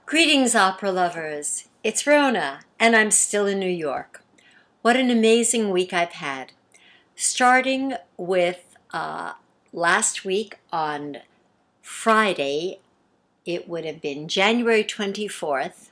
Greetings, opera lovers. It's Rona, and I'm still in New York. What an amazing week I've had. Starting with last week on Friday, it would have been January 24th,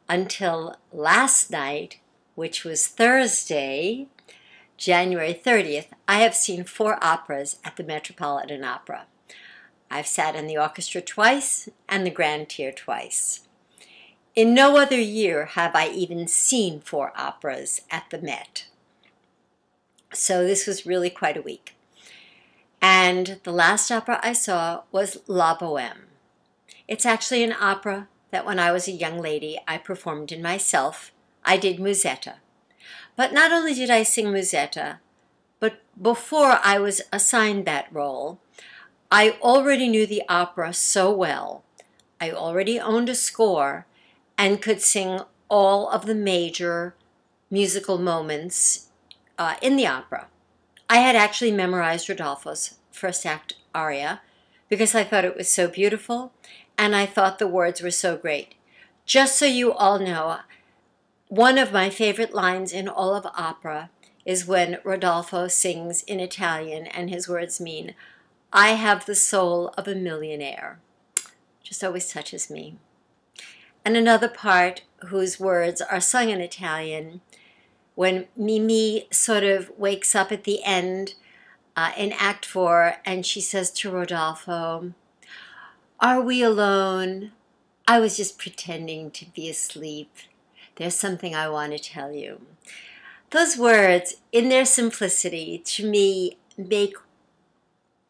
until last night, which was Thursday, January 30th, I have seen 4 operas at the Metropolitan Opera. I've sat in the orchestra twice and the grand tier twice. In no other year have I even seen 4 operas at the Met. So this was really quite a week. And the last opera I saw was La Boheme. It's actually an opera that when I was a young lady I performed in myself. I did Musetta. But not only did I sing Musetta, but before I was assigned that role, I already knew the opera so well. I already owned a score and could sing all of the major musical moments in the opera. I had actually memorized Rodolfo's first act aria because I thought it was so beautiful and I thought the words were so great. Just so you all know, one of my favorite lines in all of opera is when Rodolfo sings in Italian and his words mean, "I have the soul of a millionaire." Just always touches me. And another part whose words are sung in Italian, when Mimi sort of wakes up at the end in Act 4 and she says to Rodolfo, "Are we alone? I was just pretending to be asleep. There's something I want to tell you." Those words, in their simplicity, to me, make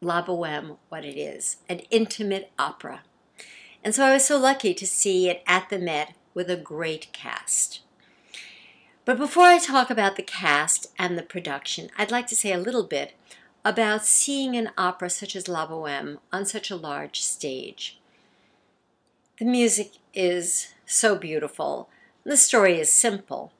La Boheme what it is, an intimate opera. And so I was so lucky to see it at the Met with a great cast. But before I talk about the cast and the production, I'd like to say a little bit about seeing an opera such as La Boheme on such a large stage. The music is so beautiful. The story is simple.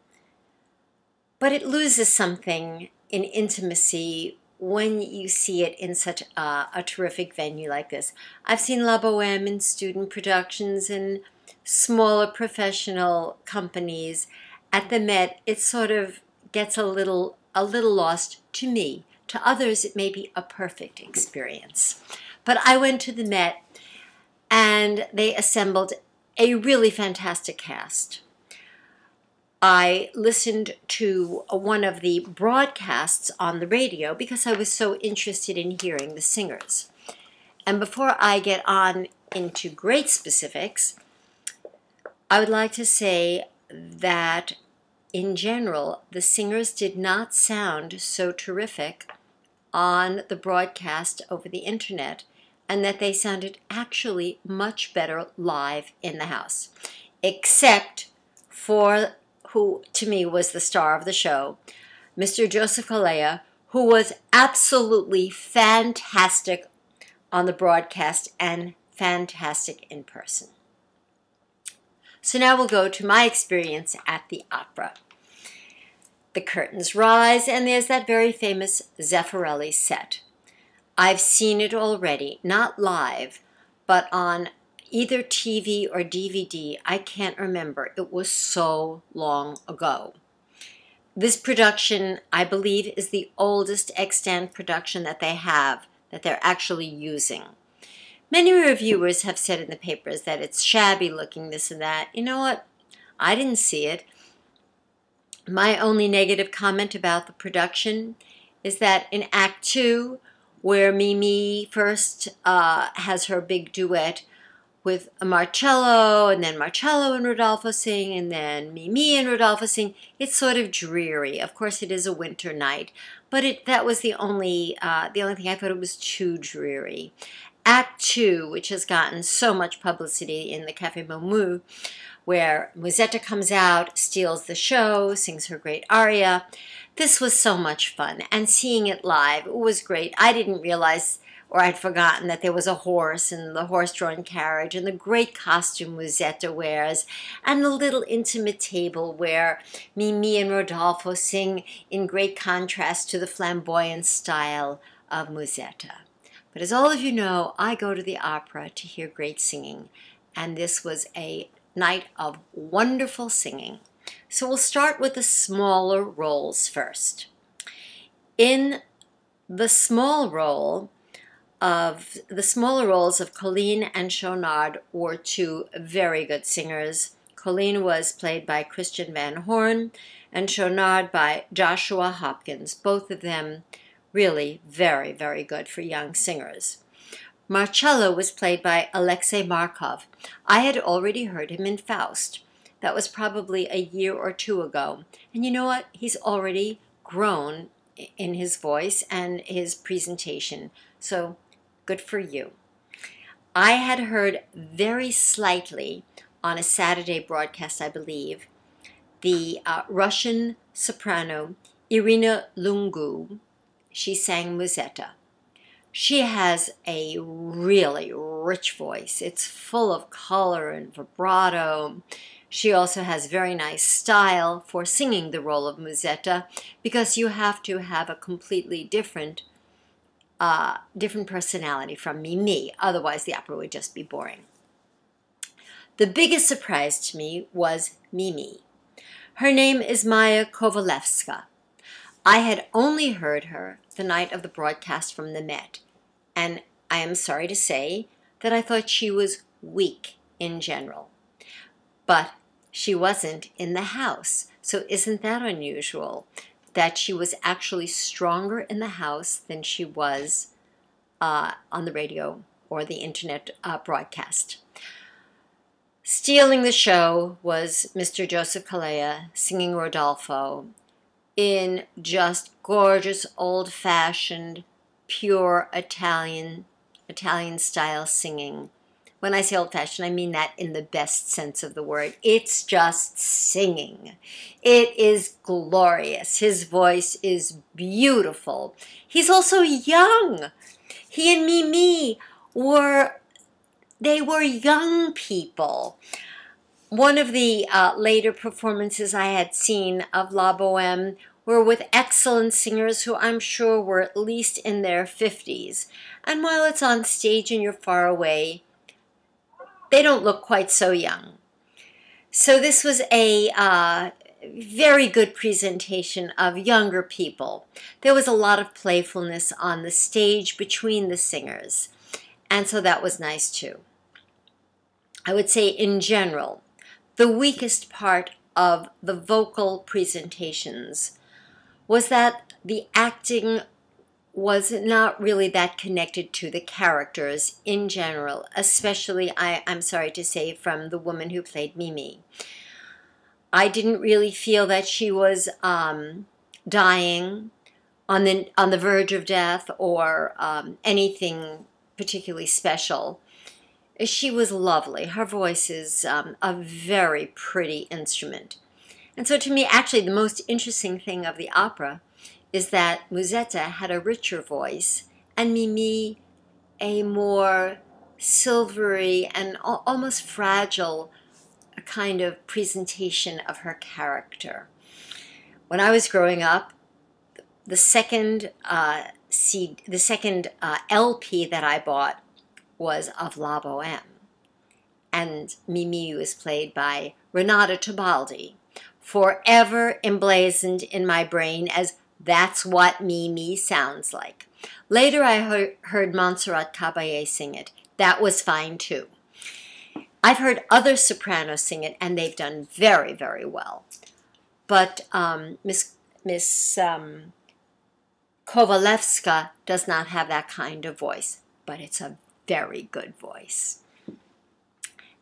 But it loses something in intimacy when you see it in such a terrific venue like this. I've seen La Boheme in student productions and smaller professional companies. At the Met, it sort of gets a little lost to me. To others, it may be a perfect experience. But I went to the Met, and they assembled a really fantastic cast. I listened to one of the broadcasts on the radio because I was so interested in hearing the singers. And before I get on into great specifics, I would like to say that in general, the singers did not sound so terrific on the broadcast over the internet, and that they sounded actually much better live in the house, except for who to me was the star of the show, Mr. Joseph Calleja, who was absolutely fantastic on the broadcast and fantastic in person. So now we'll go to my experience at the opera. The curtains rise, and there's that very famous Zeffirelli set. I've seen it already, not live, but on either TV or DVD, I can't remember. It was so long ago. This production, I believe, is the oldest extant production that they have, that they're actually using. Many reviewers have said in the papers that it's shabby looking, this and that. You know what? I didn't see it. My only negative comment about the production is that in Act 2, where Mimi first has her big duet with Marcello, and then Marcello and Rodolfo sing, and then Mimi and Rodolfo sing, it's sort of dreary. Of course, it is a winter night, but that was the only thing I thought it was too dreary. Act 2, which has gotten so much publicity in the Café Boheme, where Musetta comes out, steals the show, sings her great aria. This was so much fun, and seeing it live, it was great. I didn't realize, or I'd forgotten, that there was a horse and the horse-drawn carriage and the great costume Musetta wears and the little intimate table where Mimi and Rodolfo sing in great contrast to the flamboyant style of Musetta. But as all of you know, I go to the opera to hear great singing, and this was a night of wonderful singing. So we'll start with the smaller roles first. In the smaller roles of Colleen and Chonard were two very good singers. Colleen was played by Christian Van Horn and Chonard by Joshua Hopkins, both of them really very, very good for young singers. Marcello was played by Alexei Markov. I had already heard him in Faust. That was probably a year or two ago. And you know what? He's already grown in his voice and his presentation. So good for you. I had heard very slightly on a Saturday broadcast, I believe, the Russian soprano Irina Lungu. She sang Musetta. She has a really rich voice. It's full of color and vibrato. She also has very nice style for singing the role of Musetta, because you have to have a completely different personality from Mimi. Otherwise, the opera would just be boring. The biggest surprise to me was Mimi. Her name is Maya Kovalevska. I had only heard her the night of the broadcast from the Met, and I am sorry to say that I thought she was weak in general. But she wasn't in the house, so isn't that unusual? That she was actually stronger in the house than she was on the radio or the internet broadcast. Stealing the show was Mr. Joseph Calleja singing Rodolfo in just gorgeous, old-fashioned, pure Italian-style singing. When I say old-fashioned, I mean that in the best sense of the word. It's just singing. It is glorious. His voice is beautiful. He's also young. He and Mimi were young people. One of the later performances I had seen of La Boheme were with excellent singers who I'm sure were at least in their 50s. And while it's on stage and you're far away, they don't look quite so young. So this was a very good presentation of younger people. There was a lot of playfulness on the stage between the singers, and so that was nice too. I would say in general, the weakest part of the vocal presentations was that the acting was not really that connected to the characters in general, especially, I'm sorry to say, from the woman who played Mimi. I didn't really feel that she was dying, on the verge of death, or anything particularly special. She was lovely. Her voice is a very pretty instrument. And so to me, actually, the most interesting thing of the opera is that Musetta had a richer voice and Mimi a more silvery and almost fragile kind of presentation of her character. When I was growing up, the second LP that I bought was of La Boheme, and Mimi was played by Renata Tebaldi, forever emblazoned in my brain as that's what Mimi sounds like. Later I heard Montserrat Caballé sing it. That was fine too. I've heard other sopranos sing it, and they've done very, very well. But Miss Kovalevska does not have that kind of voice, but it's a very good voice.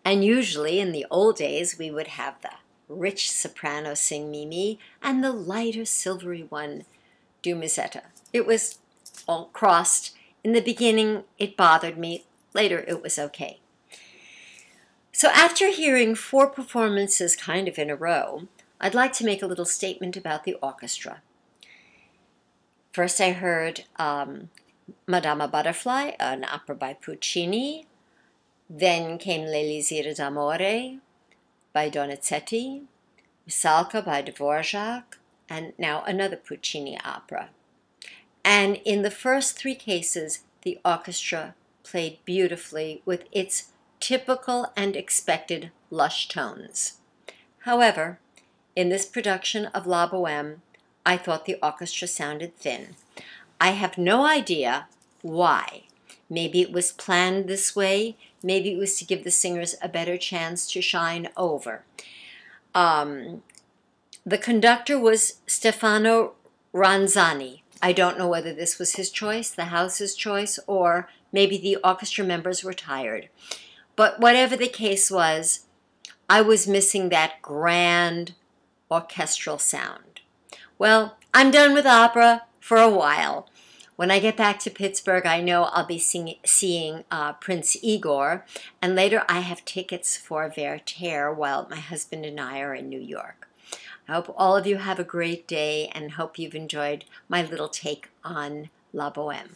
And usually in the old days, we would have the rich soprano sing Mimi and the lighter silvery one do Musetta. It was all crossed. In the beginning, it bothered me. Later, it was okay. So after hearing 4 performances kind of in a row, I'd like to make a little statement about the orchestra. First, I heard Madama Butterfly, an opera by Puccini. Then came L'Elisir d'Amore by Donizetti, Rusalka by Dvorak, and now another Puccini opera. And in the first 3 cases, the orchestra played beautifully with its typical and expected lush tones. However, in this production of La Boheme, I thought the orchestra sounded thin. I have no idea why. Maybe it was planned this way. Maybe it was to give the singers a better chance to shine over. The conductor was Stefano Ranzani. I don't know whether this was his choice, the house's choice, or maybe the orchestra members were tired. But whatever the case was, I was missing that grand orchestral sound. Well, I'm done with opera for a while. When I get back to Pittsburgh, I know I'll be seeing Prince Igor, and later I have tickets for Werther while my husband and I are in New York. I hope all of you have a great day and hope you've enjoyed my little take on La Boheme.